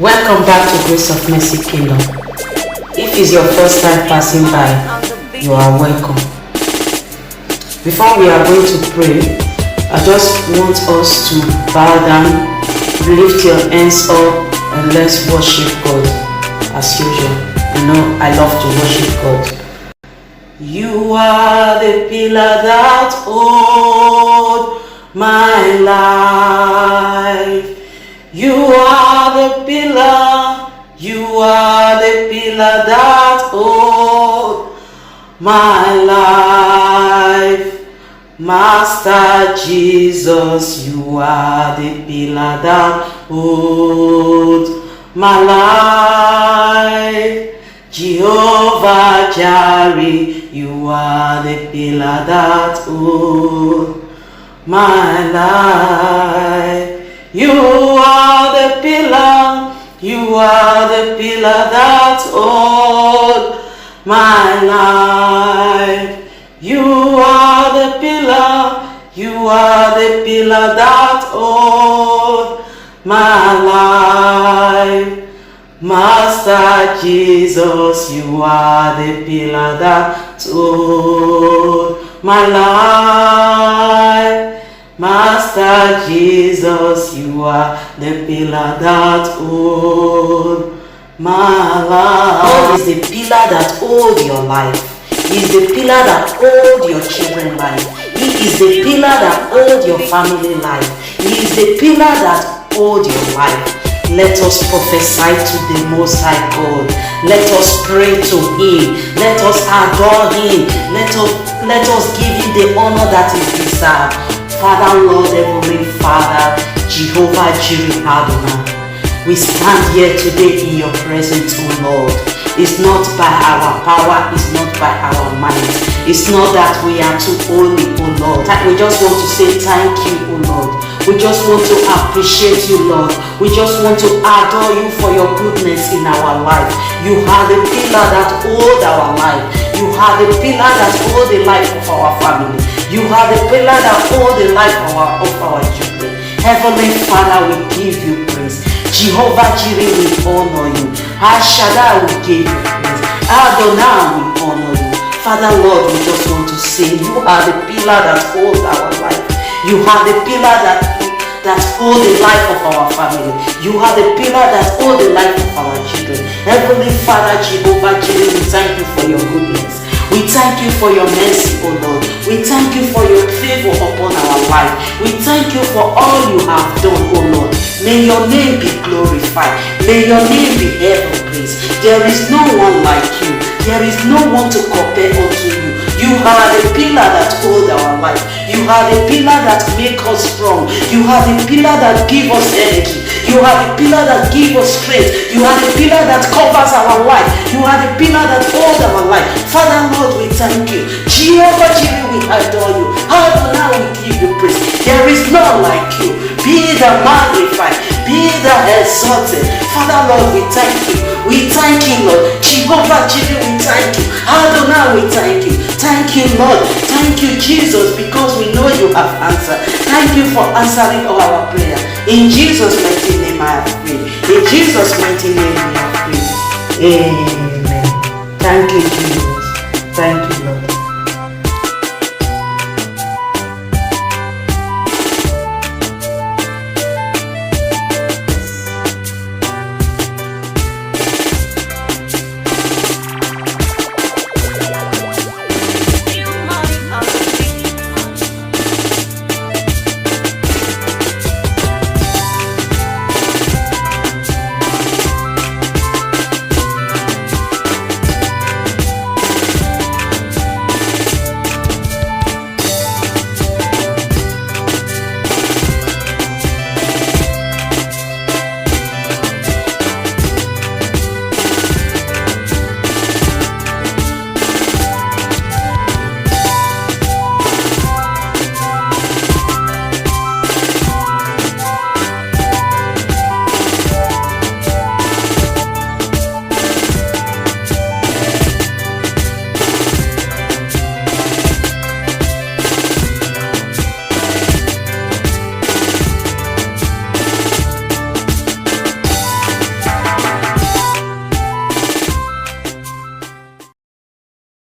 Welcome back to Grace of Mercy Kingdom. If it's your first time passing by, you are welcome. Before we are going to pray, I just want us to bow down, lift your hands up, and let's worship God as usual. You know, I love to worship God. You are the pillar that holds my life. You are the pillar, you are the pillar that holds my life. Master Jesus, you are the pillar that holds my life. Jehovah Jireh, you are the pillar that holds my life. You are the pillar, you are the pillar that holds my life. You are the pillar, you are the pillar that holds my life. Master Jesus, you are the pillar that holds my life. Master Jesus, you are the pillar that holds my life. God is the pillar that holds your life. He is the pillar that holds your children's life. He is the pillar that holds your family life. He is the pillar that holds your life. Let us prophesy to the Most High God. Let us pray to Him. Let us adore Him. Let us give Him the honor that is deserved. Father, Lord, Heavenly Father, Jehovah Jireh Adonai, we stand here today in your presence, O Lord. It's not by our power, it's not by our might. It's not that we are too holy, O Lord. We just want to say thank you, O Lord. We just want to appreciate you, Lord. We just want to adore you for your goodness in our life. You are the pillar that holds our life. You are the pillar that holds the life of our family. You are the pillar that holds the life of our children. Heavenly Father, we give you praise. Jehovah Jireh, we honor you. Shaddai, we give you praise. Adonai, we honor you. Father, Lord, we just want to say you are the pillar that holds our life. You are the pillar that holds the life of our family. You are the pillar that holds the life of our children. Heavenly Father, Jehovah Jireh, we thank you for your goodness. We thank you for your mercy, O Lord. We thank you for your favor upon our life. We thank you for all you have done, O Lord. May your name be glorified. May your name be ever praised. There is no one like you. There is no one to compare unto you. You are the pillar that holds our life. You are the pillar that makes us strong. You are the pillar that gives us energy. You are the pillar that gives us strength. You are the pillar that covers our life. You are the pillar that holds our life. Father, Lord, we thank you. Jehovah Jireh, we adore you. Adonai, we give you praise. There is none like you. Be thou magnified. Be thou exalted. Father, Lord, we thank you. We thank you, Lord. Jehovah Jireh, we thank you. Adonai, we thank you. Thank you, Lord. Thank you, Jesus, because we know you have answered. Thank you for answering our prayer. In Jesus' mighty name I have prayed. In Jesus' mighty name we have prayed. Amen. Thank you, Jesus. Thank you.